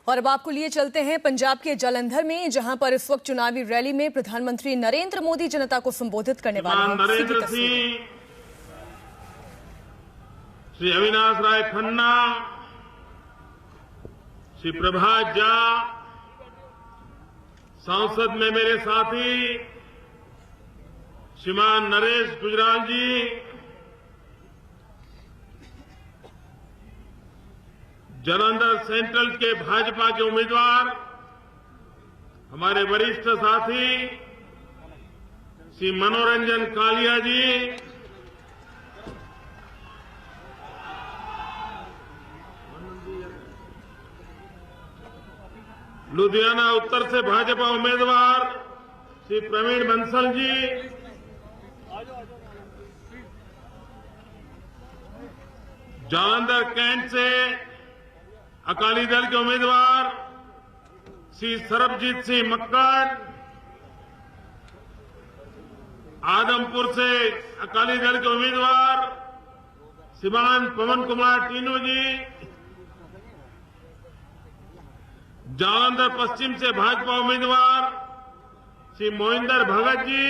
और अब आपको लिए चलते हैं पंजाब के जालंधर में, जहां पर इस वक्त चुनावी रैली में प्रधानमंत्री नरेंद्र मोदी जनता को संबोधित करने वाले हैं। नरेंद्र सिंह, श्री अविनाश राय खन्ना, श्री प्रभात झा, संसद में मेरे साथी श्रीमान नरेश गुजराल जी, जालंधर सेंट्रल के भाजपा के उम्मीदवार हमारे वरिष्ठ साथी श्री मनोरंजन कालिया जी, लुधियाना उत्तर से भाजपा उम्मीदवार श्री प्रवीण बंसल जी, जालंधर कैंट से अकाली दल के उम्मीदवार श्री सरबजीत सिंह मक्कड़, आदमपुर से अकाली दल के उम्मीदवार श्रीमान पवन कुमार टीनू जी, जालंधर पश्चिम से भाजपा उम्मीदवार श्री मोहिंदर भगत जी,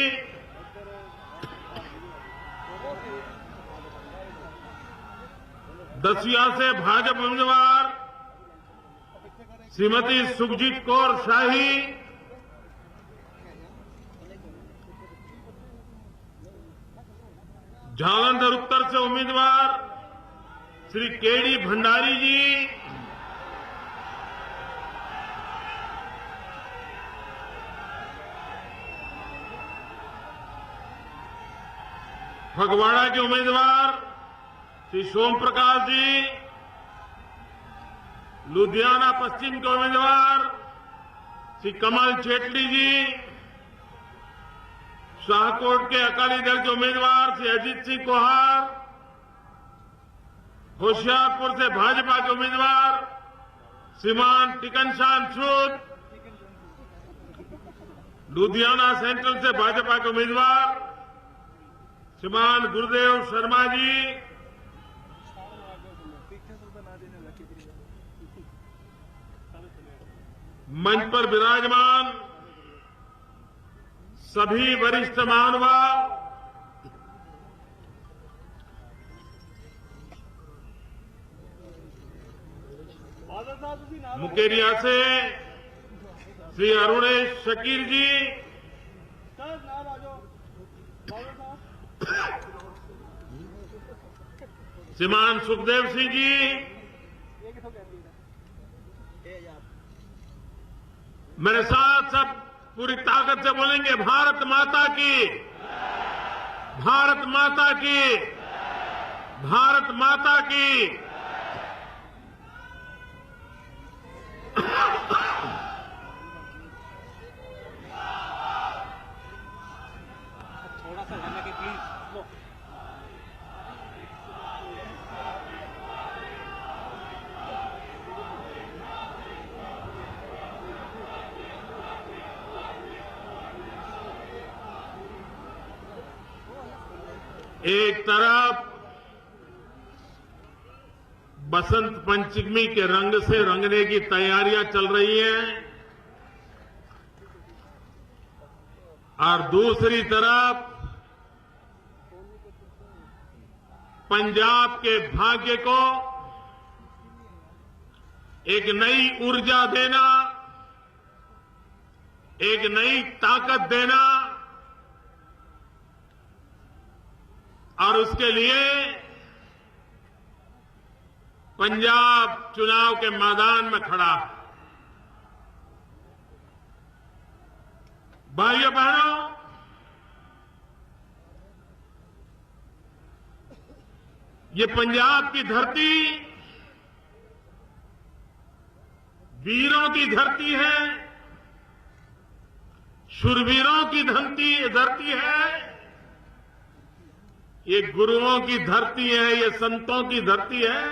दसिया से भाजपा उम्मीदवार श्रीमती सुखजीत कौर शाही, जालंधर उत्तर से उम्मीदवार श्री केडी भंडारी जी, फगवाड़ा के उम्मीदवार श्री सोम प्रकाश जी, लुधियाना पश्चिम के उम्मीदवार श्री कमल चेटली जी, शाहकोट के अकाली दल के उम्मीदवार श्री अजीत सिंह कोहार, होशियारपुर से भाजपा के उम्मीदवार श्रीमान टिकन श्याम सूद, लुधियाना सेंट्रल से भाजपा के उम्मीदवार श्रीमान गुरुदेव शर्मा जी, मंच पर विराजमान सभी वरिष्ठ महानुभाव, मुकेरिया से श्री अरुणेश शकील जी, श्रीमान सुखदेव सिंह जी, मेरे साथ सब पूरी ताकत से बोलेंगे भारत माता की, भारत माता की, भारत माता की। थोड़ा सा ध्यान रखें प्लीज। एक तरफ बसंत पंचमी के रंग से रंगने की तैयारियां चल रही हैं और दूसरी तरफ पंजाब के भाग्य को एक नई ऊर्जा देना, एक नई ताकत देना और उसके लिए पंजाब चुनाव के मैदान में खड़ा है। भाइयों बहनों, ये पंजाब की धरती वीरों की धरती है, शूरवीरों की धरती है, ये गुरुओं की धरती है, ये संतों की धरती है,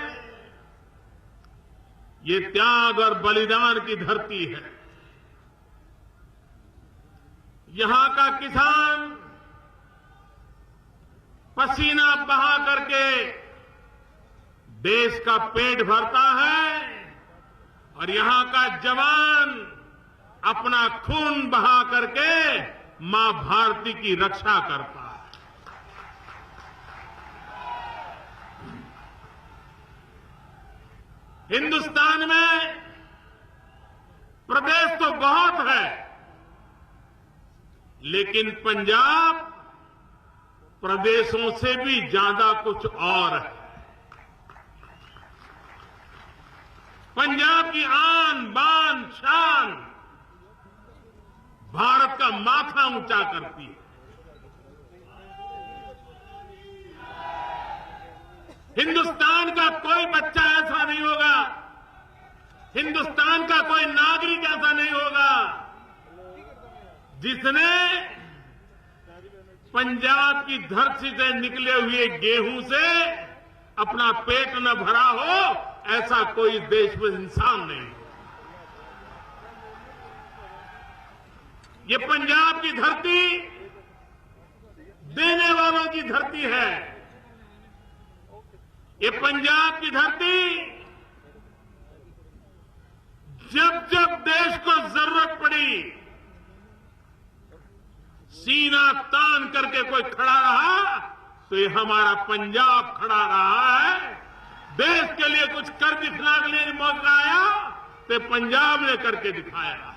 ये त्याग और बलिदान की धरती है। यहां का किसान पसीना बहा करके देश का पेट भरता है और यहां का जवान अपना खून बहा करके मां भारती की रक्षा करता है। हिंदुस्तान में प्रदेश तो बहुत है, लेकिन पंजाब प्रदेशों से भी ज्यादा कुछ और है। पंजाब की आन बान शान भारत का माथा ऊंचा करती है। हिंदुस्तान का कोई बच्चा ऐसा नहीं होगा, हिंदुस्तान का कोई नागरिक ऐसा नहीं होगा जिसने पंजाब की धरती से निकले हुए गेहूं से अपना पेट न भरा हो, ऐसा कोई देश में इंसान नहीं। ये पंजाब की धरती देने वालों की धरती है। ये पंजाब की धरती जब जब देश को जरूरत पड़ी, सीना तान करके कोई खड़ा रहा तो ये हमारा पंजाब खड़ा रहा है। देश के लिए कुछ कर दिखला के लिए मौका आया तो पंजाब ने करके दिखाया।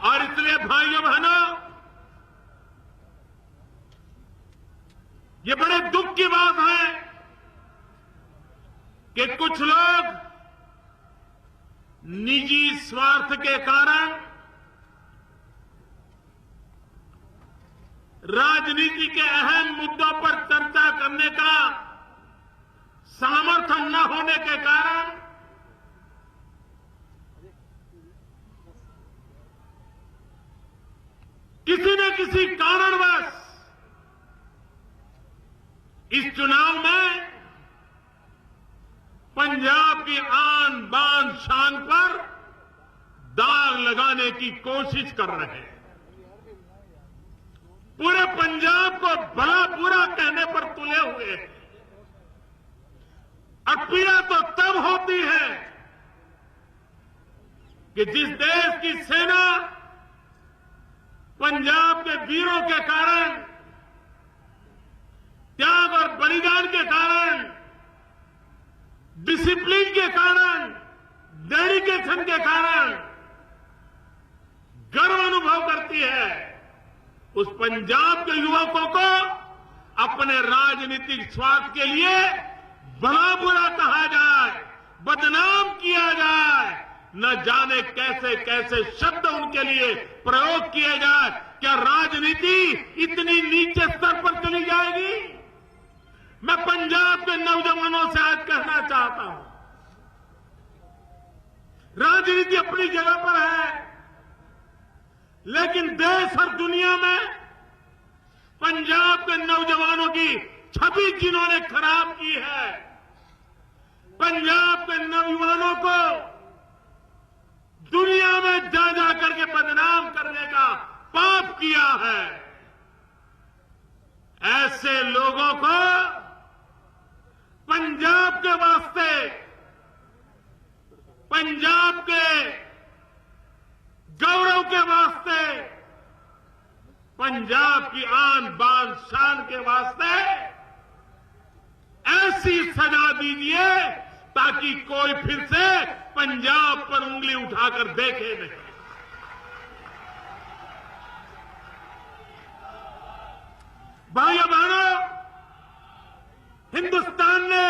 और इसलिए भाइयों बहनों, ये बड़े दुख की बात है कि कुछ लोग निजी स्वार्थ के कारण राजनीति के अहम मुद्दों पर चर्चा करने का सामर्थ्य न होने के कारण किसी न किसी कारणवश इस चुनाव में पंजाब की आन बान शान पर दाग लगाने की कोशिश कर रहे हैं। पूरे पंजाब को भला बुरा कहने पर तुले हुए हैं। और पीड़ा तो तब होती है कि जिस देश की सेना पंजाब के वीरों के कारण, त्याग और बलिदान के कारण, डिसिप्लिन के कारण, डेडिकेशन के कारण गर्व अनुभव करती है, उस पंजाब के युवकों को अपने राजनीतिक स्वार्थ के लिए भला बुरा कहा जाए, बदनाम किया जाए, न जाने कैसे कैसे शब्द उनके लिए प्रयोग किए जाए। क्या राजनीति इतनी नीचे स्तर पर चली जाएगी? मैं पंजाब के नौजवानों से आज कहना चाहता हूं, राजनीति अपनी जगह पर है, लेकिन देश और दुनिया में पंजाब के नौजवानों की छवि जिन्होंने खराब की है, पंजाब के नौजवानों को दुनिया में जा जा करके बदनाम करने का पाप किया है, ऐसे लोगों को पंजाब के वास्ते, पंजाब के गौरव के वास्ते, पंजाब की आन बान शान के वास्ते ऐसी सजा दीजिए ताकि कोई फिर से पंजाब पर उंगली उठाकर देखे नहीं। भाइयों बहनों, हिंदुस्तान ने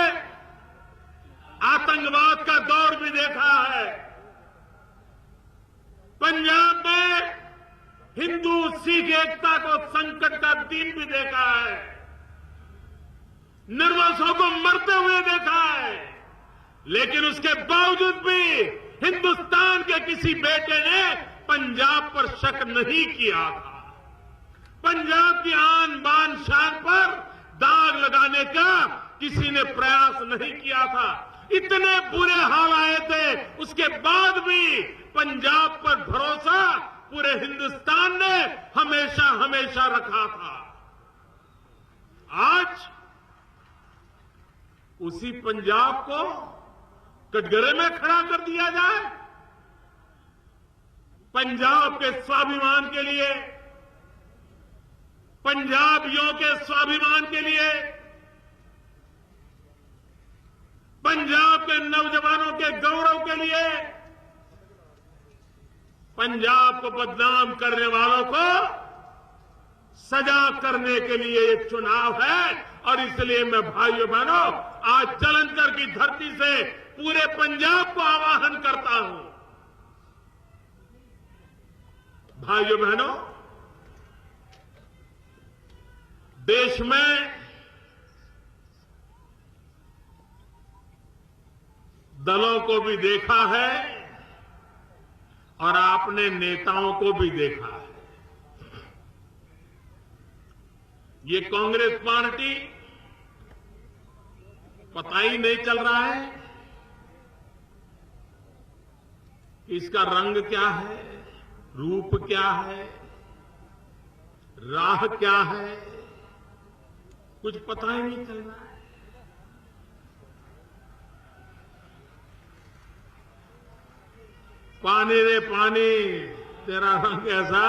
आतंकवाद का दौर भी देखा है। पंजाब में हिंदू सिख एकता को संकट का दिन भी देखा है, निर्वंशों को मरते हुए देखा है, लेकिन उसके बावजूद भी हिंदुस्तान के किसी बेटे ने पंजाब पर शक नहीं किया था। पंजाब की आन बान शान पर दाग लगाने का किसी ने प्रयास नहीं किया था। इतने बुरे हाल आए थे, उसके बाद भी पंजाब पर भरोसा पूरे हिंदुस्तान ने हमेशा हमेशा रखा था। आज उसी पंजाब को कटघरे में खड़ा कर दिया जाए। पंजाब के स्वाभिमान के लिए, पंजाबियों के स्वाभिमान के लिए, पंजाब के नौजवानों के गौरव के लिए, पंजाब को बदनाम करने वालों को सजा करने के लिए ये चुनाव है। और इसलिए मैं भाइयों बहनों आज जालंधर की धरती से पूरे पंजाब को आह्वान करता हूं। भाइयों बहनों, देश में दलों को भी देखा है और आपने नेताओं को भी देखा है। ये कांग्रेस पार्टी पता ही नहीं चल रहा है कि इसका रंग क्या है, रूप क्या है, राह क्या है, कुछ पता ही नहीं चल रहा है। पानी रे पानी तेरा रंग ऐसा।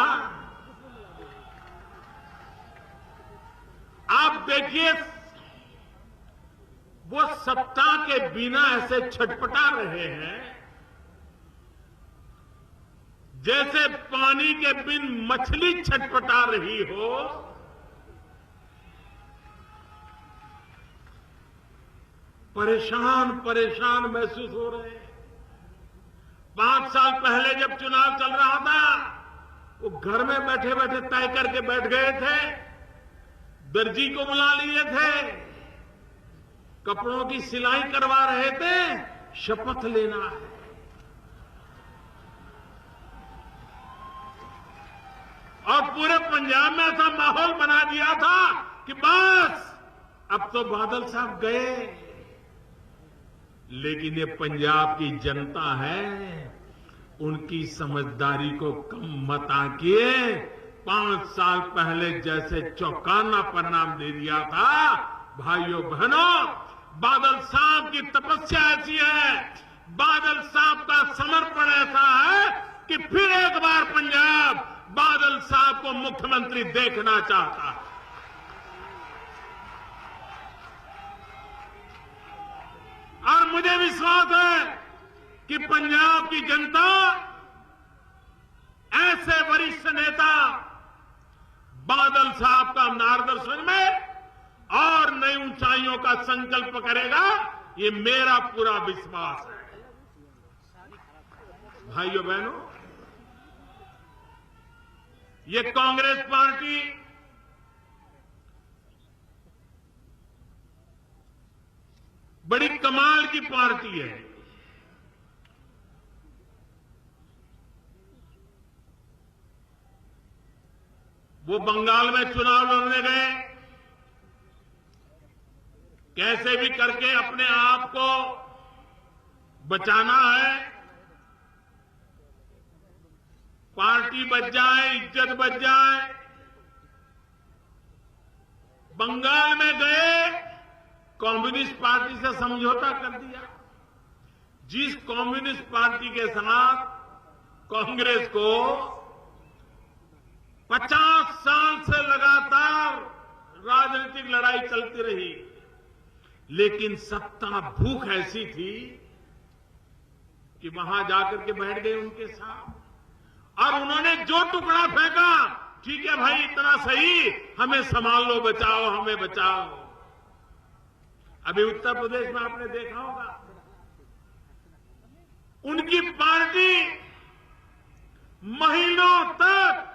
आप देखिए, वो सत्ता के बिना ऐसे छटपटा रहे हैं जैसे पानी के बिन मछली छटपटा रही हो। परेशान परेशान महसूस हो रहे हैं। 5 साल पहले जब चुनाव चल रहा था, वो घर में बैठे बैठे तय करके बैठ गए थे, दर्जी को बुला लिए थे, कपड़ों की सिलाई करवा रहे थे, शपथ लेना है। और पूरे पंजाब में ऐसा माहौल बना दिया था कि बस अब तो बादल साहब गए। लेकिन ये पंजाब की जनता है, उनकी समझदारी को कम मत आंकिए। 5 साल पहले जैसे चौंकाना परिणाम दे दिया था, भाइयों बहनों, बादल साहब की तपस्या ऐसी है, बादल साहब का समर्पण ऐसा है कि फिर एक बार पंजाब बादल साहब को मुख्यमंत्री देखना चाहता है। और मुझे विश्वास है कि पंजाब की जनता ऐसे वरिष्ठ नेता बादल साहब का मार्गदर्शन में और नई ऊंचाइयों का संकल्प करेगा, ये मेरा पूरा विश्वास है। भाइयों बहनों, ये कांग्रेस पार्टी बड़ी कमाल की पार्टी है। वो बंगाल में चुनाव लड़ने गए, कैसे भी करके अपने आप को बचाना है, पार्टी बच जाए, इज्जत बच जाए। बंगाल में गए, कम्युनिस्ट पार्टी से समझौता कर दिया। जिस कम्युनिस्ट पार्टी के साथ कांग्रेस को 50 साल से लगातार राजनीतिक लड़ाई चलती रही, लेकिन सत्ता भूख ऐसी थी कि वहां जाकर के बैठ गए उनके साथ। और उन्होंने जो टुकड़ा फेंका, ठीक है भाई, इतना सही, हमें संभाल लो, बचाओ, हमें बचाओ। अभी उत्तर प्रदेश में आपने देखा होगा, उनकी पार्टी महीनों तक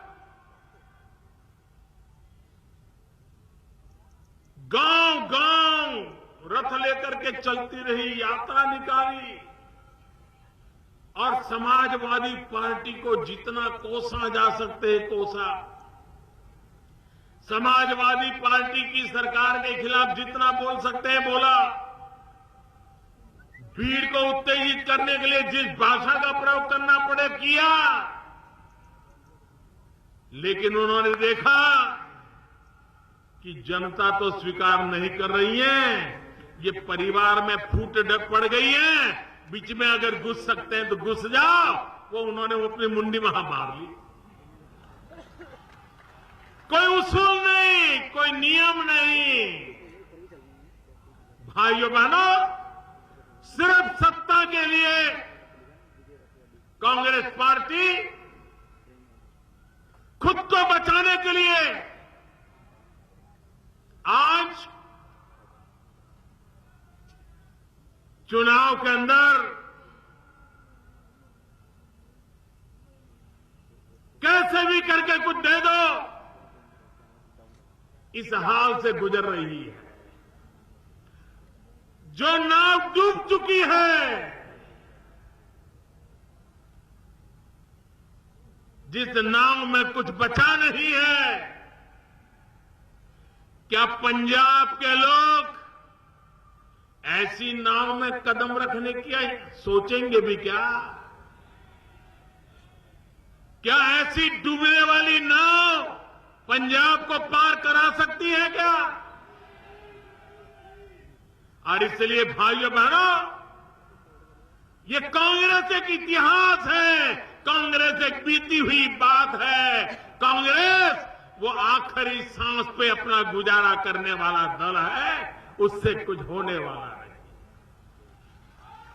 गांव-गांव रथ लेकर के चलती रही, यात्रा निकाली और समाजवादी पार्टी को जितना कोसा जा सकते कोसा। समाजवादी पार्टी की सरकार के खिलाफ जितना बोल सकते हैं बोला। भीड़ को उत्तेजित करने के लिए जिस भाषा का प्रयोग करना पड़े किया। लेकिन उन्होंने देखा कि जनता तो स्वीकार नहीं कर रही है, ये परिवार में फूट पड़ गई है, बीच में अगर घुस सकते हैं तो घुस जाओ, वो उन्होंने अपनी मुंडी वहां मार ली। कोई उसूल नहीं, कोई नियम नहीं। भाइयों बहनों, सिर्फ सत्ता के लिए कांग्रेस पार्टी खुद को बचाने के लिए आज चुनाव के अंदर कैसे भी करके कुछ दे दो, इस हाल से गुजर रही है। जो नाव डूब चुकी है, जिस नाव में कुछ बचा नहीं है, क्या पंजाब के लोग ऐसी नाव में कदम रखने की सोचेंगे भी क्या? क्या ऐसी डूबने वाली नाव पंजाब को पार करा सकती है क्या? और इसलिए भाइयों बहनों, ये कांग्रेस एक इतिहास है, कांग्रेस एक बीती हुई बात है। कांग्रेस वो आखिरी सांस पे अपना गुजारा करने वाला दल है, उससे कुछ होने वाला नहीं।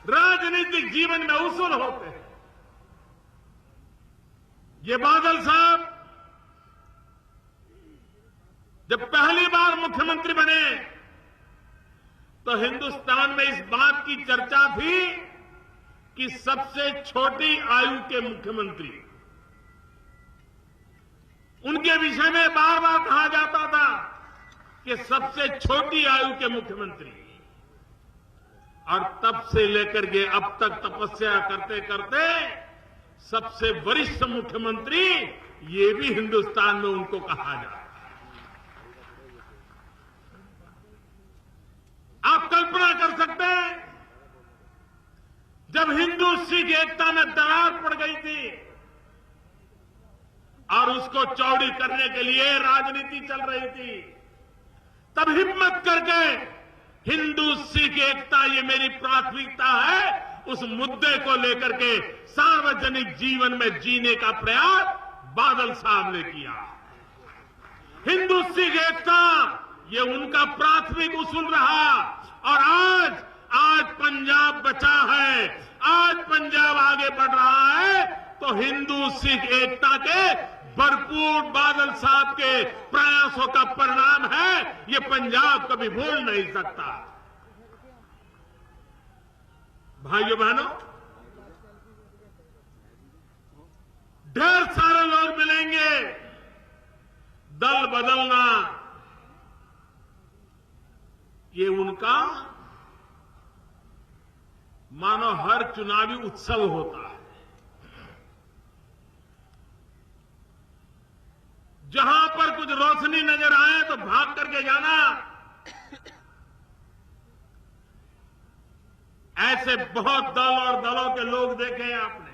राजनीतिक जीवन में उसूल होते हैं। ये बादल साहब जब पहली बार मुख्यमंत्री बने तो हिंदुस्तान में इस बात की चर्चा थी कि सबसे छोटी आयु के मुख्यमंत्री, उनके विषय में बार बार कहा जाता था कि सबसे छोटी आयु के मुख्यमंत्री। और तब से लेकर के अब तक तपस्या करते करते सबसे वरिष्ठ मुख्यमंत्री, ये भी हिंदुस्तान में उनको कहा जाता है। आप कल्पना कर सकते हैं, जब हिंदू सिख एकता में दरार पड़ गई थी और उसको चौड़ी करने के लिए राजनीति चल रही थी, तब हिम्मत करके हिंदू सिख एकता ये मेरी प्राथमिकता है, उस मुद्दे को लेकर के सार्वजनिक जीवन में जीने का प्रयास बादल साहब ने किया। हिंदू सिख एकता ये उनका प्राथमिक उसूल रहा। और आज पंजाब बचा है, आज पंजाब आगे बढ़ रहा है, तो हिंदू सिख एकता के भरपूर बादल साहब के प्रयासों का परिणाम है। ये पंजाब कभी भूल नहीं सकता। भाइयों बहनों, ढेर सारे लोग मिलेंगे, दल बदलना ये उनका मानो हर चुनावी उत्सव होता है। जहां पर कुछ रोशनी नजर आए तो भाग करके जाना, ऐसे बहुत दल और दलों के लोग देखे हैं आपने।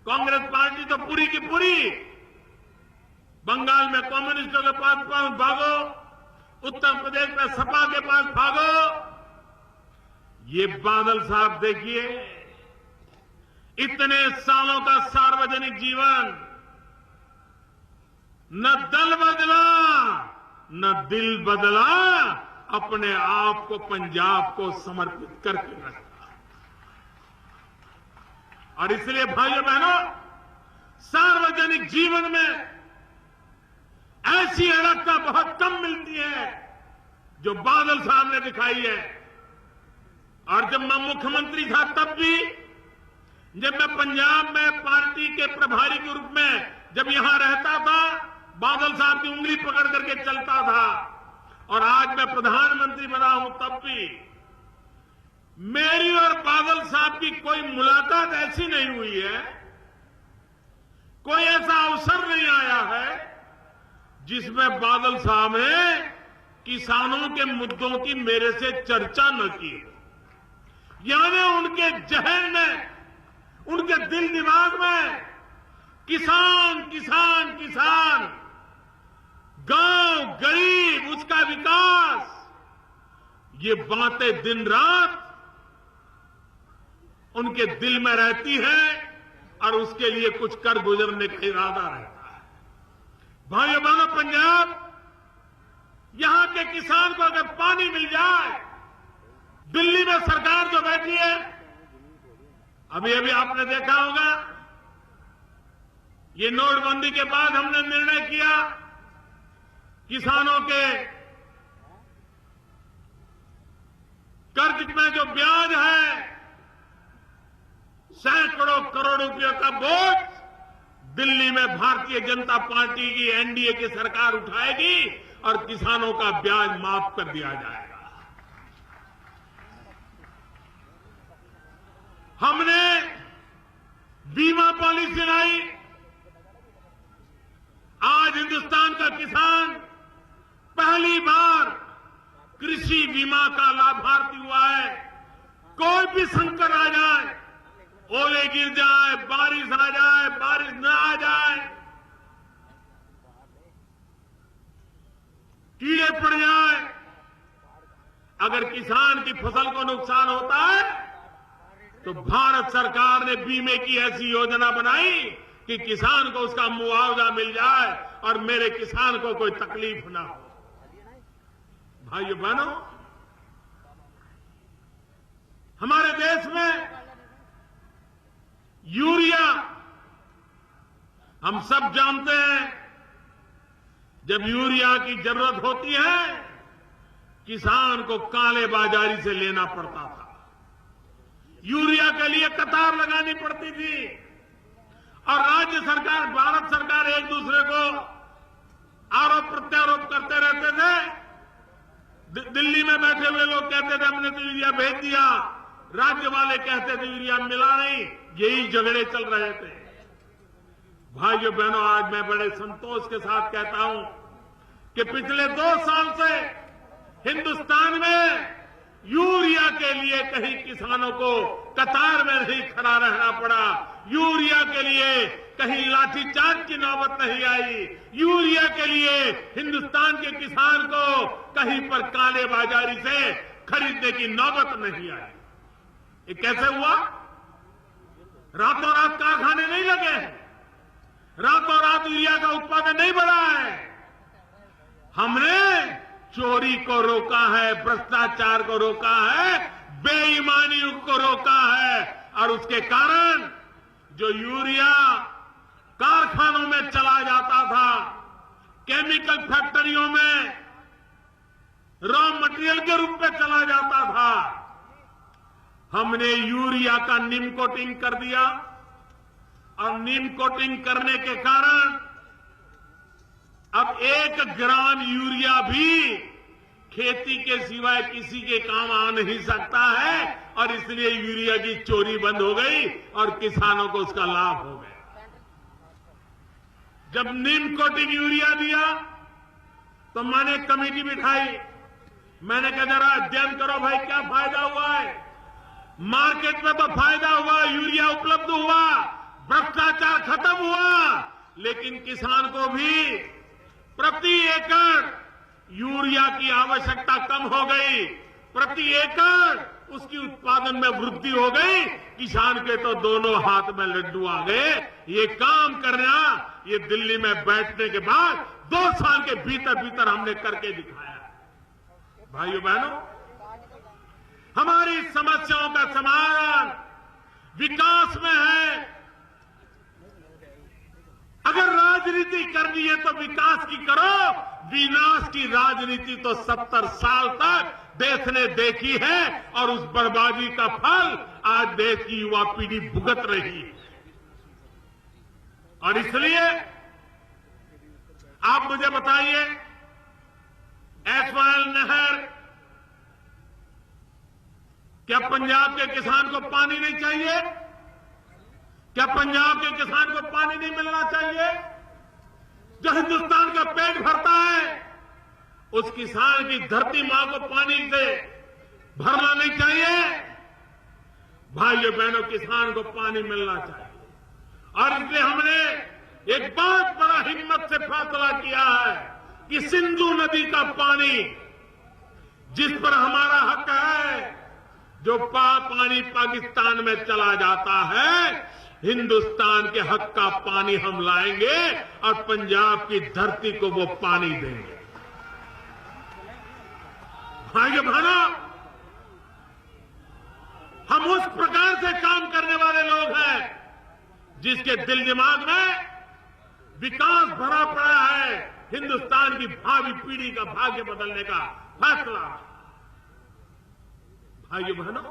कांग्रेस पार्टी तो पूरी की पूरी बंगाल में कम्युनिस्टों के पास भागो, उत्तर प्रदेश में सपा के पास भागो। ये बादल साहब देखिए, इतने सालों का सार्वजनिक जीवन, न दल बदला न दिल बदला, अपने आप को पंजाब को समर्पित करके रखा। और इसलिए भाइयों बहनों, सार्वजनिक जीवन में ऐसी अड़गता बहुत कम मिलती है जो बादल साहब ने दिखाई है। और जब मैं मुख्यमंत्री था तब भी, जब मैं पंजाब में पार्टी के प्रभारी के रूप में जब यहां रहता था, बादल साहब की उंगली पकड़ करके चलता था। और आज मैं प्रधानमंत्री बना हूं तब भी मेरी और बादल साहब की कोई मुलाकात ऐसी नहीं हुई है, कोई ऐसा अवसर नहीं आया है जिसमें बादल साहब ने किसानों के मुद्दों की मेरे से चर्चा न की। यानी उनके जहन में, उनके दिल दिमाग में किसान किसान किसान, गांव गरीब, उसका विकास, ये बातें दिन रात उनके दिल में रहती है और उसके लिए कुछ कर गुजरने का इरादा रहता है। भाइयों बहनों, पंजाब, यहां के किसान को अगर पानी मिल जाए, दिल्ली में सरकार जो बैठी है, अभी अभी आपने देखा होगा, ये नोटबंदी के बाद हमने निर्णय किया किसानों के कर्ज में जो ब्याज है, सैकड़ों करोड़ रुपयों का बोझ दिल्ली में भारतीय जनता पार्टी की एनडीए की सरकार उठाएगी और किसानों का ब्याज माफ कर दिया जाएगा। हमने बीमा पॉलिसी लाई। आज हिंदुस्तान का किसान पहली बार कृषि बीमा का लाभार्थी हुआ है। कोई भी संकट आ जाए, ओले गिर जाए, बारिश आ जाए, बारिश न आ जाए, कीड़े पड़ जाए, अगर किसान की फसल को नुकसान होता है तो भारत सरकार ने बीमे की ऐसी योजना बनाई कि किसान को उसका मुआवजा मिल जाए और मेरे किसान को कोई तकलीफ ना हो। भाइयों बहनों, हमारे देश में यूरिया, हम सब जानते हैं, जब यूरिया की जरूरत होती है किसान को काले बाजारी से लेना पड़ता था। यूरिया के लिए कतार लगानी पड़ती थी और राज्य सरकार, भारत सरकार एक दूसरे को आरोप प्रत्यारोप करते रहते थे। दिल्ली में बैठे हुए लोग कहते थे हमने तो यूरिया भेज दिया, राज्य वाले कहते थे यूरिया मिला नहीं। यही झगड़े चल रहे थे। भाइयों बहनों, आज मैं बड़े संतोष के साथ कहता हूं कि पिछले 2 साल से हिंदुस्तान में यूरिया के लिए कहीं किसानों को कतार में नहीं खड़ा रहना पड़ा। यूरिया के लिए कहीं लाठीचार्ज की नौबत नहीं आई। यूरिया के लिए हिंदुस्तान के किसान को कहीं पर काले बाजारी से खरीदने की नौबत नहीं आई। ये कैसे हुआ? रातों रात कारखाने नहीं लगे हैं, रातों रात यूरिया का उत्पादन नहीं बढ़ा है। हमने चोरी को रोका है, भ्रष्टाचार को रोका है, बेईमानी को रोका है और उसके कारण जो यूरिया कारखानों में चला जाता था, केमिकल फैक्ट्रियों में रॉ मटेरियल के रूप में चला जाता था, हमने यूरिया का नीम कोटिंग कर दिया और नीम कोटिंग करने के कारण अब 1 ग्राम यूरिया भी खेती के सिवाय किसी के काम आ नहीं सकता है और इसलिए यूरिया की चोरी बंद हो गई और किसानों को उसका लाभ हो गया। जब नीम कोटिंग यूरिया दिया तो मैंने कमेटी बिठाई। मैंने कहा जरा अध्ययन करो भाई, क्या फायदा हुआ है। मार्केट में तो फायदा हुआ, यूरिया उपलब्ध हुआ, भ्रष्टाचार खत्म हुआ, लेकिन किसान को भी प्रति एकड़ यूरिया की आवश्यकता कम हो गई, प्रति एकड़ उसकी उत्पादन में वृद्धि हो गई। किसान के तो दोनों हाथ में लड्डू आ गए। ये काम करना, ये दिल्ली में बैठने के बाद 2 साल के भीतर भीतर हमने करके दिखाया। भाइयों बहनों, हमारी समस्याओं का समाधान विकास में है। अगर राजनीति करनी है तो विकास की करो, विनाश की राजनीति तो 70 साल तक देश ने देखी है और उस बर्बादी का फल आज देश की युवा पीढ़ी भुगत रही है। और इसलिए आप मुझे बताइए, एसवाइएल नहर, क्या पंजाब के किसान को पानी नहीं चाहिए? क्या पंजाब के किसान को पानी नहीं मिलना चाहिए? जो हिंदुस्तान का पेट भरता है, उस किसान की धरती मां को पानी से भरना नहीं चाहिए? भाइयों बहनों, किसान को पानी मिलना चाहिए। और इसलिए हमने एक बहुत बड़ा हिम्मत से फैसला किया है कि सिंधु नदी का पानी जिस पर हमारा हक है, जो पानी पाकिस्तान में चला जाता है, हिंदुस्तान के हक का पानी हम लाएंगे और पंजाब की धरती को वो पानी देंगे। भाइयों बहनों, हम उस प्रकार से काम करने वाले लोग हैं जिसके दिल दिमाग में विकास भरा पड़ा है, हिंदुस्तान की भावी पीढ़ी का भाग्य बदलने का फैसला। भाइयों बहनों,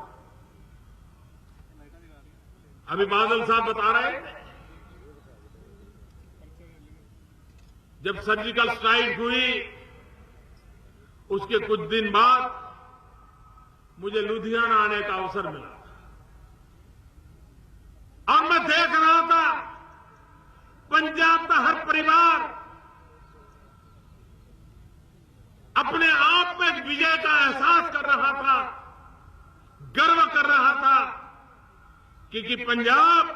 अभी बादल साहब बता रहे थे, जब सर्जिकल स्ट्राइक हुई उसके कुछ दिन बाद मुझे लुधियाना आने का अवसर मिला और मैं देख रहा था पंजाब का हर परिवार अपने आप में एक विजय का एहसास कर रहा था, गर्व कर रहा था, क्योंकि पंजाब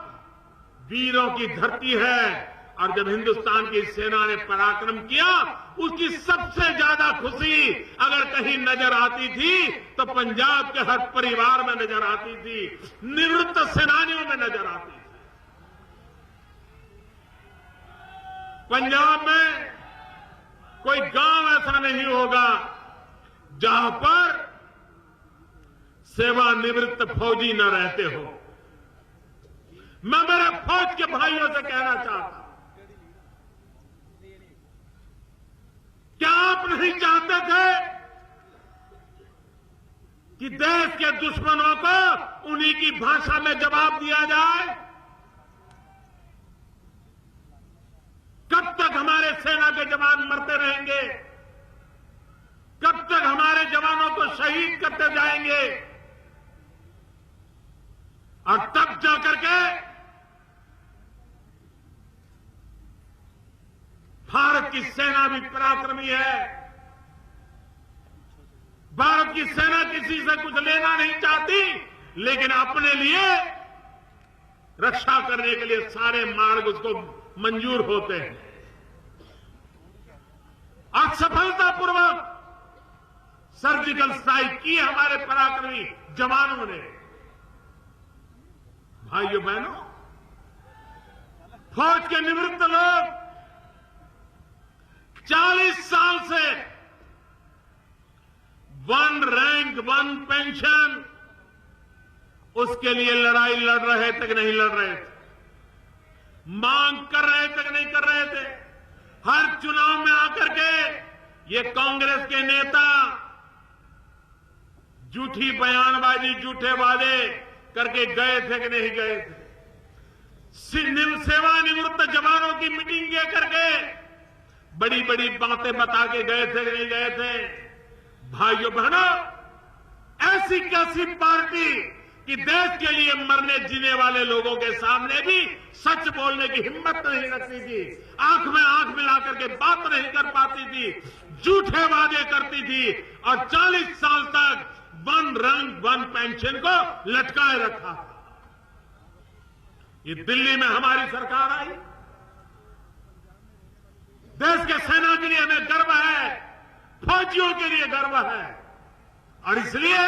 वीरों की धरती है और जब हिंदुस्तान की सेना ने पराक्रम किया, उसकी सबसे ज्यादा खुशी अगर कहीं नजर आती थी तो पंजाब के हर परिवार में नजर आती थी, निवृत्त सेनानियों में नजर आती थी। पंजाब में कोई गांव ऐसा नहीं होगा जहां पर सेवानिवृत्त फौजी न रहते हो। मैं मेरे फौज के भाइयों से कहना चाहता हूं, क्या आप नहीं चाहते थे कि देश के दुश्मनों को उन्हीं की भाषा में जवाब दिया जाए? कब तक हमारे सेना के जवान मरते रहेंगे? कब तक हमारे जवानों को शहीद करते जाएंगे? और तब जाकर के भारत की सेना भी पराक्रमी है। भारत की सेना किसी से कुछ लेना नहीं चाहती, लेकिन अपने लिए रक्षा करने के लिए सारे मार्ग उसको मंजूर होते हैं। और सफलतापूर्वक सर्जिकल स्ट्राइक की हमारे पराक्रमी जवानों ने। भाइयों बहनों, फौज के निवृत्त लोग 40 साल से वन रैंक वन पेंशन, उसके लिए लड़ाई लड़ रहे थे कि नहीं लड़ रहे थे, मांग कर रहे थे कि नहीं कर रहे थे। हर चुनाव में आकर के ये कांग्रेस के नेता झूठी बयानबाजी, झूठे वादे करके गए थे कि नहीं गए थे। सेवानिवृत्त जवानों की मीटिंग ये करके बड़ी बड़ी बातें बता के गए थे कि नहीं गए थे। भाइयों बहनों, ऐसी कैसी पार्टी कि देश के लिए मरने जीने वाले लोगों के सामने भी सच बोलने की हिम्मत नहीं रखती थी, आंख में आंख मिलाकर के बात नहीं कर पाती थी, झूठे वादे करती थी और 40 साल तक वन रैंक वन पेंशन को लटकाए रखा। ये दिल्ली में हमारी सरकार आई, देश के सेना के लिए हमें गर्व है, फौजियों के लिए गर्व है, और इसलिए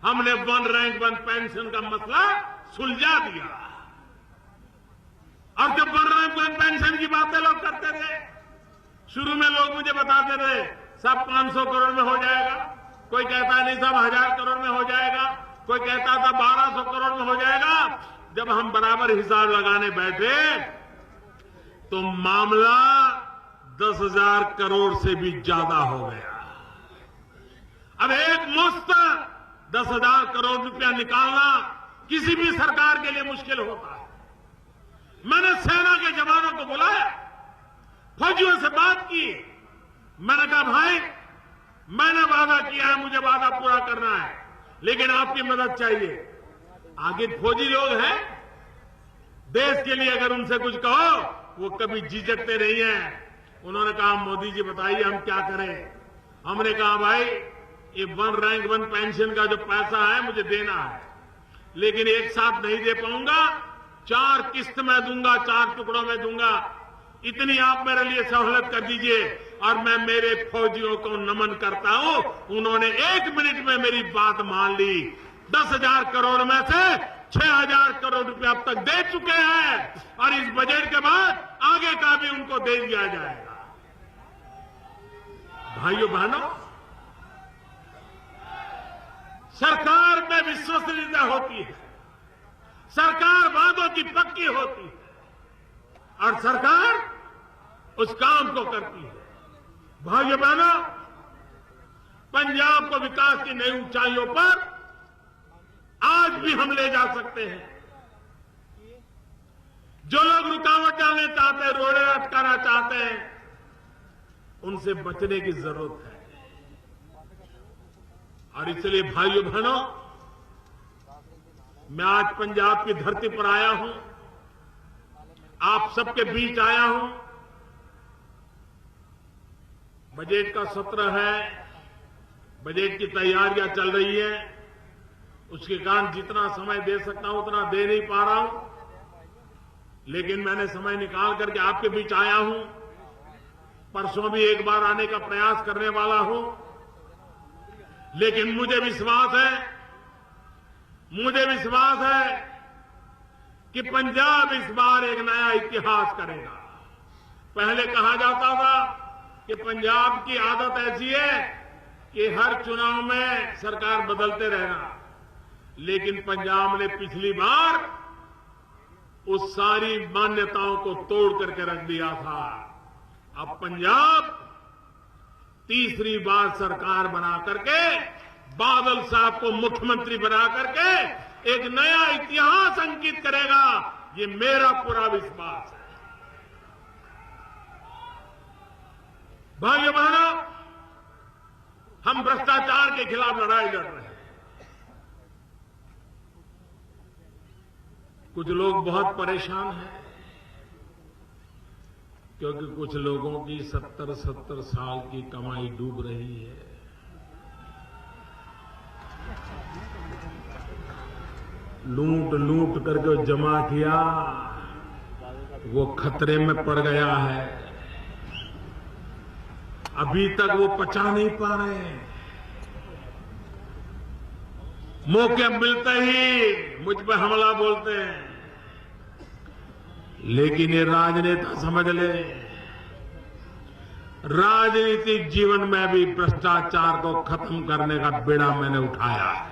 हमने वन रैंक वन पेंशन का मसला सुलझा दिया। और जब वन रैंक वन पेंशन की बातें लोग करते थे, शुरू में लोग मुझे बताते थे सब 500 करोड़ में हो जाएगा, कोई कहता नहीं सब 1000 करोड़ में हो जाएगा, कोई कहता था 1200 करोड़ में हो जाएगा। जब हम बराबर हिसाब लगाने बैठे तो मामला 10,000 करोड़ से भी ज्यादा हो गया। अब एक मुश्त 10,000 करोड़ रुपया निकालना किसी भी सरकार के लिए मुश्किल होता है। मैंने सेना के जवानों को बुलाया, फौजियों से बात की, मैंने कहा भाई मैंने वादा किया है, मुझे वादा पूरा करना है, लेकिन आपकी मदद चाहिए। आगे फौजी लोग हैं, देश के लिए अगर उनसे कुछ कहो वो कभी झिझकते नहीं है। उन्होंने कहा मोदी जी बताइए हम क्या करें। हमने कहा भाई ये वन रैंक वन पेंशन का जो पैसा है मुझे देना है, लेकिन एक साथ नहीं दे पाऊंगा, 4 किस्त में दूंगा, 4 टुकड़ों में दूंगा, इतनी आप मेरे लिए सहूलत कर दीजिए। और मैं मेरे फौजियों को नमन करता हूं, उन्होंने 1 मिनट में मेरी बात मान ली। 10,000 करोड़ में से 6,000 करोड़ रुपया अब तक दे चुके हैं और इस बजट के बाद आगे का भी उनको दे दिया जाएगा। भाइयों बहनों, सरकार में विश्वसनीयता होती है, सरकार वादों की पक्की होती है और सरकार उस काम को करती है। भाइयों बहनों, पंजाब को विकास की नई ऊंचाइयों पर आज भी हम ले जा सकते हैं। जो लोग रुकावट डालने चाहते हैं, रोड़े अटकाना चाहते हैं, उनसे बचने की जरूरत है। और इसलिए भाइयों बहनों, मैं आज पंजाब की धरती पर आया हूं, आप सबके बीच आया हूं। बजट का सत्र है, बजट की तैयारियां चल रही है, उसके कारण जितना समय दे सकता हूं उतना दे नहीं पा रहा हूं, लेकिन मैंने समय निकाल करके आपके बीच आया हूं। परसों भी एक बार आने का प्रयास करने वाला हूं, लेकिन मुझे विश्वास है कि पंजाब इस बार एक नया इतिहास करेगा। पहले कहा जाता था कि पंजाब की आदत ऐसी है कि हर चुनाव में सरकार बदलते रहना, लेकिन पंजाब ने पिछली बार उस सारी मान्यताओं को तोड़ करके रख दिया था। अब पंजाब तीसरी बार सरकार बना करके, बादल साहब को मुख्यमंत्री बना करके एक नया इतिहास अंकित करेगा, ये मेरा पूरा विश्वास है। भाइयों बहनों, हम भ्रष्टाचार के खिलाफ लड़ाई लड़ रहे हैं। कुछ लोग बहुत परेशान हैं क्योंकि कुछ लोगों की 70-70 साल की कमाई डूब रही है। लूट करके जमा किया, वो खतरे में पड़ गया है। अभी तक वो पचा नहीं पा रहे हैं। मौके मिलते ही मुझ पे हमला बोलते हैं, लेकिन ये राजनेता समझ ले, राजनीतिक जीवन में भी भ्रष्टाचार को खत्म करने का बेड़ा मैंने उठाया है।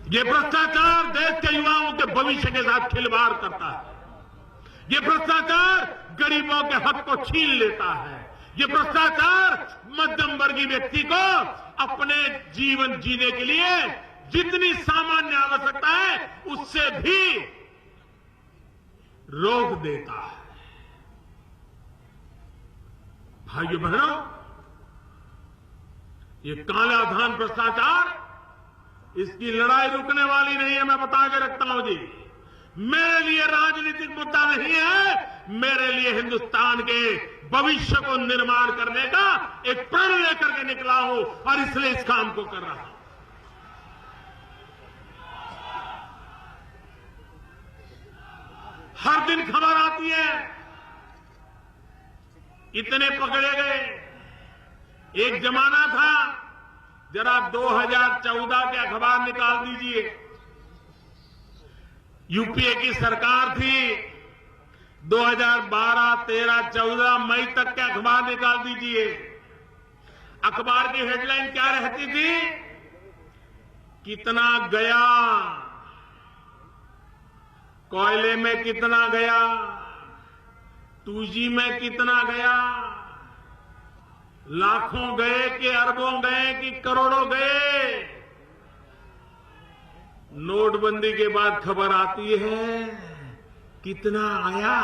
ये भ्रष्टाचार देश के युवाओं के भविष्य के साथ खिलवाड़ करता है। ये भ्रष्टाचार गरीबों के हक को छीन लेता है। ये भ्रष्टाचार मध्यम वर्गीय व्यक्ति को अपने जीवन जीने के लिए जितनी सामान्य आवश्यकता है उससे भी रोक देता है। भाइयों बहनों, ये काला धन भ्रष्टाचार, इसकी लड़ाई रुकने वाली नहीं है, मैं बता के रखता हूं जी। मेरे लिए राजनीतिक मुद्दा नहीं है, मेरे लिए हिंदुस्तान के भविष्य को निर्माण करने का एक प्रण लेकर के निकला हूं और इसलिए इस काम को कर रहा हूं। हर दिन खबर आती है, इतने पकड़े गए। एक जमाना था, जरा 2014 के अखबार निकाल दीजिए, यूपीए की सरकार थी, 2012, 13, 14 मई तक के अखबार निकाल दीजिए। अखबार की हेडलाइन क्या रहती थी? कितना गया, कोयले में कितना गया, 2G में कितना गया, लाखों गए कि अरबों गए कि करोड़ों गए। नोटबंदी के बाद खबर आती है कितना आया।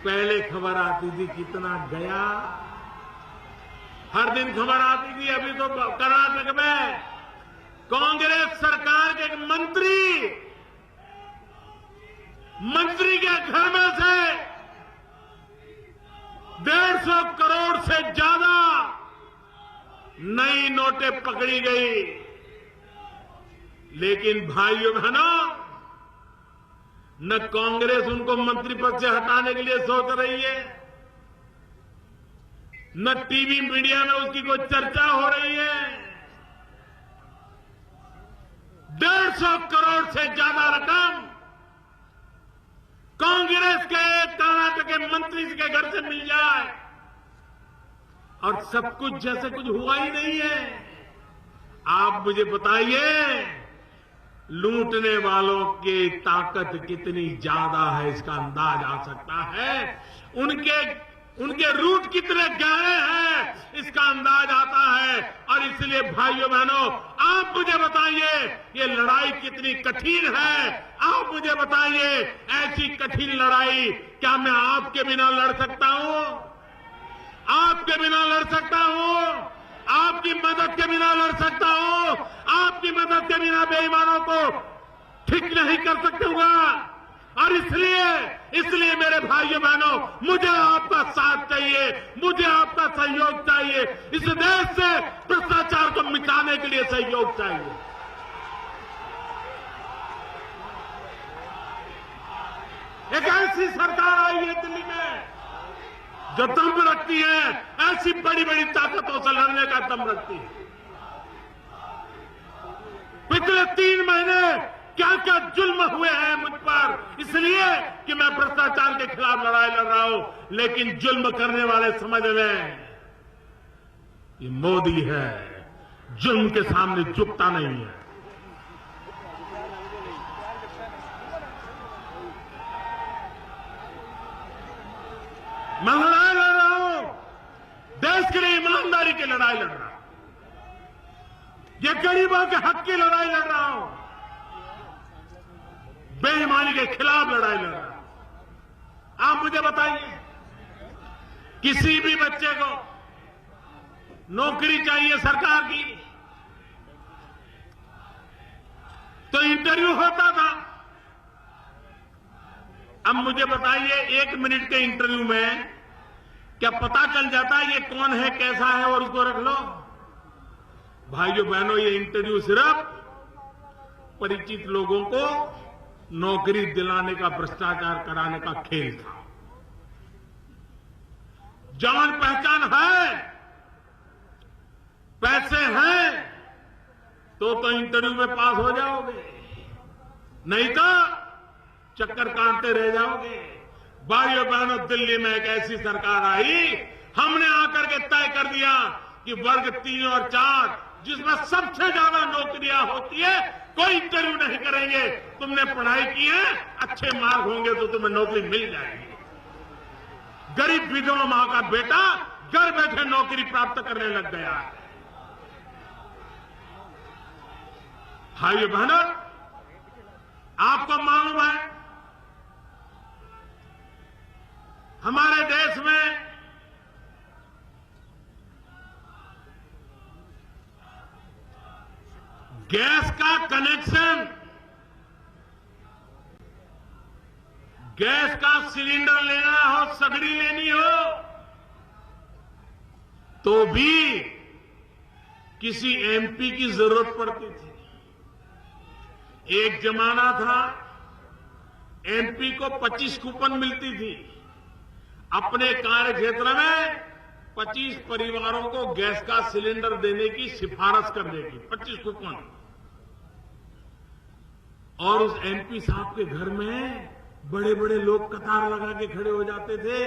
पहले खबर आती थी कितना गया। हर दिन खबर आती थी। अभी तो कर्नाटक में कांग्रेस सरकार के एक मंत्री के घर में से 150 करोड़ से ज्यादा नई नोटें पकड़ी गई। लेकिन भाइयों बहनों, न कांग्रेस उनको मंत्री पद से हटाने के लिए सोच रही है, न टीवी मीडिया में उसकी कोई चर्चा हो रही है। 150 करोड़ से ज्यादा रकम कांग्रेस के कर्नाटक के मंत्री के घर से मिल जाए और सब कुछ जैसे कुछ हुआ ही नहीं है। आप मुझे बताइए, लूटने वालों की ताकत कितनी ज्यादा है, इसका अंदाज आ सकता है। उनके रूट कितने गहरे हैं, इसका अंदाज आता है। और इसलिए भाइयों बहनों, आप मुझे बताइए, ये लड़ाई कितनी कठिन है। आप मुझे बताइए, ऐसी कठिन लड़ाई क्या मैं आपके बिना लड़ सकता हूं? आपके बिना लड़ सकता हूं? आपकी मदद के बिना लड़ सकता हूं? आपकी मदद के बिना बेईमानों को ठीक नहीं कर सकूंगा। और इसलिए मेरे भाइयों बहनों, मुझे आपका साथ चाहिए, मुझे आपका सहयोग चाहिए। इस देश से भ्रष्टाचार को मिटाने के लिए सहयोग चाहिए। एक ऐसी सरकार आई है दिल्ली में जो दम रखती है, ऐसी बड़ी बड़ी ताकतों से लड़ने का दम रखती है। पिछले 3 महीने क्या क्या जुल्म हुए हैं मुझ पर, इसलिए कि मैं भ्रष्टाचार के खिलाफ लड़ाई लड़ रहा हूं। लेकिन जुल्म करने वाले समझ लें, ये मोदी है, जुल्म के सामने झुकता नहीं है। मैं लड़ाई लड़ रहा हूं, देश के लिए ईमानदारी की लड़ाई लड़ रहा हूं, ये गरीबों के हक की लड़ाई लड़ रहा हूं, बेईमानी के खिलाफ लड़ाई लड़ रहा हूं। आप मुझे बताइए, किसी भी बच्चे को नौकरी चाहिए सरकार की तो इंटरव्यू होता था। अब मुझे बताइए, 1 मिनट के इंटरव्यू में क्या पता चल जाता है ये कौन है, कैसा है और उसको रख लो? भाइयों बहनों, ये इंटरव्यू सिर्फ परिचित लोगों को नौकरी दिलाने का, भ्रष्टाचार कराने का खेल था। जान पहचान है, पैसे हैं तो इंटरव्यू में पास हो जाओगे, नहीं तो चक्कर काटते रह जाओगे। भाइयों बहनों, दिल्ली में एक ऐसी सरकार आई, हमने आकर के तय कर दिया कि वर्ग 3 और 4 जिसमें सबसे ज्यादा नौकरियां होती है, कोई इंटरव्यू नहीं करेंगे। तुमने पढ़ाई की है, अच्छे मार्क होंगे तो तुम्हें नौकरी मिल जाएगी। गरीब विधवा मां का बेटा घर बैठे नौकरी प्राप्त करने लग गया है। भाइयों बहनों, आपको मालूम है, हमारे देश में गैस का कनेक्शन, गैस का सिलेंडर लेना हो, सगड़ी लेनी हो, तो भी किसी एमपी की जरूरत पड़ती थी। एक जमाना था एमपी को 25 कूपन मिलती थी अपने कार्य क्षेत्र में 25 परिवारों को गैस का सिलेंडर देने की सिफारिश करने की 25 कूपन। और उस एमपी साहब के घर में बड़े बड़े लोग कतार लगा के खड़े हो जाते थे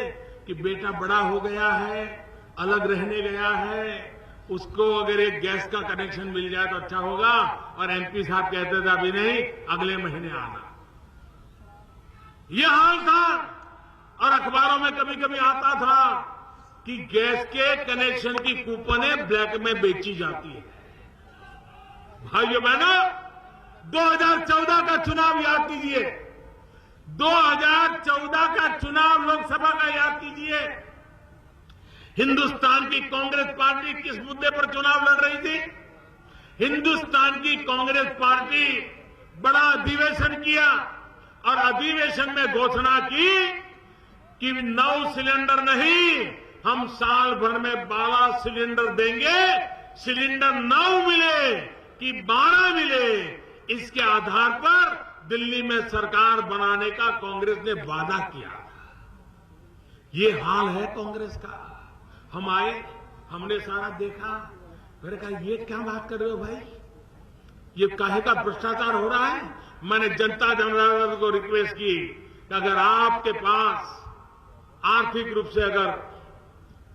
कि बेटा बड़ा हो गया है, अलग रहने गया है, उसको अगर एक गैस का कनेक्शन मिल जाए तो अच्छा होगा। और एमपी साहब कहते थे अभी नहीं, अगले महीने आना। यह हाल था। और अखबारों में कभी कभी आता था कि गैस के कनेक्शन की कूपनें ब्लैक में बेची जाती है। भाइयों बहनों, 2014 का चुनाव याद कीजिए, 2014 का चुनाव लोकसभा का याद कीजिए। हिंदुस्तान की कांग्रेस पार्टी किस मुद्दे पर चुनाव लड़ रही थी? हिंदुस्तान की कांग्रेस पार्टी बड़ा अधिवेशन किया और अधिवेशन में घोषणा की कि 9 सिलेंडर नहीं, हम साल भर में 12 सिलेंडर देंगे। सिलेंडर 9 मिले कि 12 मिले, इसके आधार पर दिल्ली में सरकार बनाने का कांग्रेस ने वादा किया। ये हाल है कांग्रेस का। हम आए, हमने सारा देखा, मैंने कहा ये क्या बात कर रहे हो भाई, ये काहे का भ्रष्टाचार हो रहा है। मैंने जनता जनार्दन को रिक्वेस्ट की कि अगर आपके पास आर्थिक रूप से अगर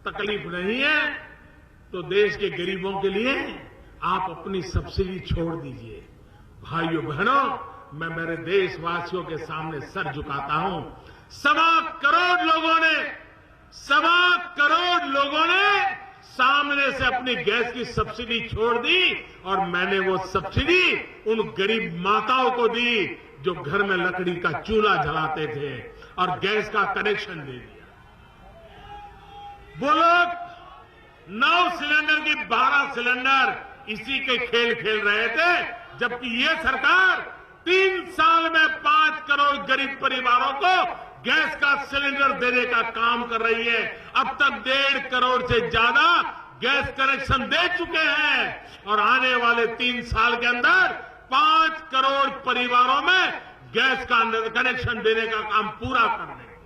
तकलीफ नहीं है तो देश के गरीबों के लिए आप अपनी सब्सिडी छोड़ दीजिए। भाइयों बहनों, मैं मेरे देशवासियों के सामने सर झुकाता हूं। 1.25 करोड़ लोगों ने सामने से अपनी गैस की सब्सिडी छोड़ दी और मैंने वो सब्सिडी उन गरीब माताओं को दी जो घर में लकड़ी का चूल्हा जलाते थे और गैस का कनेक्शन दे दिया। वो लोग 9 सिलेंडर की 12 सिलेंडर इसी के खेल खेल रहे थे, जबकि ये सरकार 3 साल में 5 करोड़ गरीब परिवारों को गैस का सिलेंडर देने का काम कर रही है। अब तक 1.5 करोड़ से ज्यादा गैस कनेक्शन दे चुके हैं और आने वाले 3 साल के अंदर 5 करोड़ परिवारों में गैस का कनेक्शन देने का काम पूरा कर देंगे।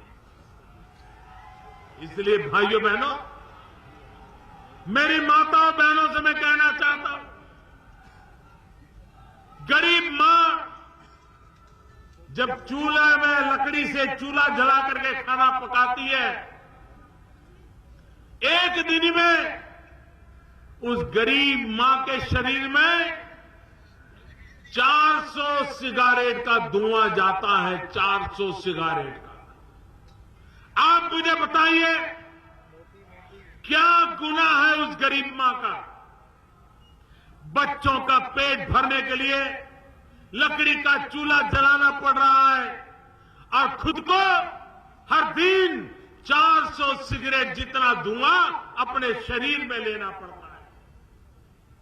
इसलिए भाइयों बहनों, मेरी माताओं बहनों से मैं कहना चाहता हूं, गरीब मां जब चूल्हे में लकड़ी से चूल्हा जला करके खाना पकाती है, एक दिन में उस गरीब मां के शरीर में 400 सिगारेट का धुआं जाता है। 400 सिगारेट का। आप मुझे बताइए क्या गुनाह है उस गरीब मां का। बच्चों का पेट भरने के लिए लकड़ी का चूल्हा जलाना पड़ रहा है और खुद को हर दिन 400 सिगरेट जितना धुआं अपने शरीर में लेना पड़ता है।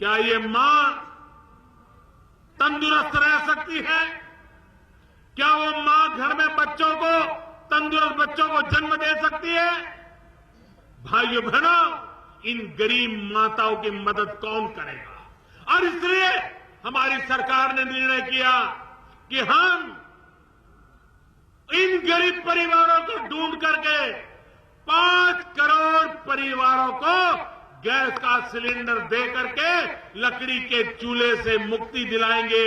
क्या ये मां तंदुरुस्त रह सकती है? क्या वो मां घर में बच्चों को, तंदुरुस्त बच्चों को जन्म दे सकती है? भाइयों बहनों, इन गरीब माताओं की मदद कौन करेगा? और इसलिए हमारी सरकार ने निर्णय किया कि हम इन गरीब परिवारों को ढूंढ करके 5 करोड़ परिवारों को गैस का सिलेंडर दे करके लकड़ी के चूल्हे से मुक्ति दिलाएंगे।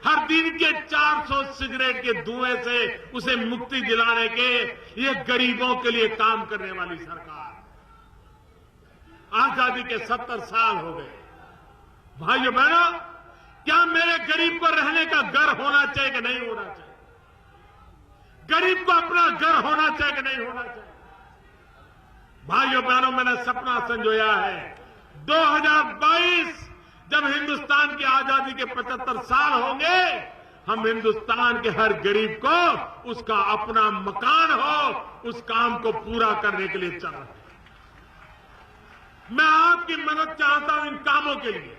हर दिन के 400 सिगरेट के धुएं से उसे मुक्ति दिलाने के ये गरीबों के लिए काम करने वाली सरकार। आजादी के 70 साल हो गए। भाइयों बहनों, क्या मेरे गरीब को रहने का घर होना चाहिए कि नहीं होना चाहिए? गरीब को अपना घर होना चाहिए कि नहीं होना चाहिए? भाइयों बहनों, मैंने सपना संजोया है 2022 जब हिंदुस्तान की आजादी के 75 साल होंगे, हम हिंदुस्तान के हर गरीब को उसका अपना मकान हो, उस काम को पूरा करने के लिए चल रहे हैं। मैं आपकी मदद चाहता हूं इन कामों के लिए।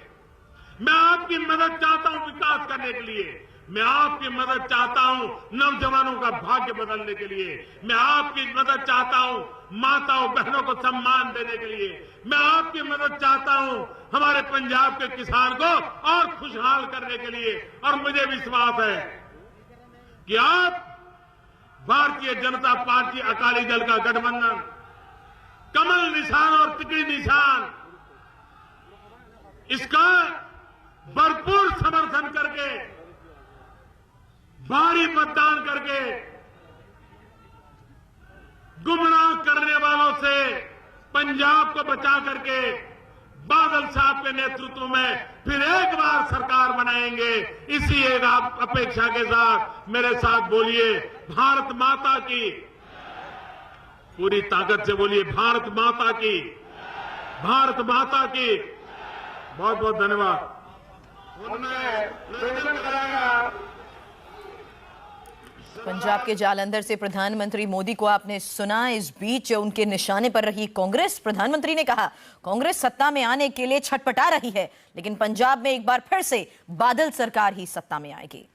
मैं आपकी मदद चाहता हूं विकास करने के लिए। मैं आपकी मदद चाहता हूं नौजवानों का भाग्य बदलने के लिए। मैं आपकी मदद चाहता हूं माताओं बहनों को सम्मान देने के लिए। मैं आपकी मदद चाहता हूं हमारे पंजाब के किसान को और खुशहाल करने के लिए। और मुझे विश्वास है कि आप भारतीय जनता पार्टी अकाली दल का गठबंधन, कमल निशान और तिकड़ी निशान, इसका भरपूर समर्थन करके, भारी मतदान करके, गुमराह करने वालों से पंजाब को बचा करके बादल साहब के नेतृत्व में फिर एक बार सरकार बनाएंगे। इसी एक अपेक्षा के साथ मेरे साथ बोलिए, भारत माता की, पूरी ताकत से बोलिए, भारत माता की, भारत माता की। बहुत बहुत धन्यवाद। पंजाब के जालंधर से प्रधानमंत्री मोदी को आपने सुना। इस बीच उनके निशाने पर रही कांग्रेस। प्रधानमंत्री ने कहा कांग्रेस सत्ता में आने के लिए छटपटा रही है, लेकिन पंजाब में एक बार फिर से बादल सरकार ही सत्ता में आएगी।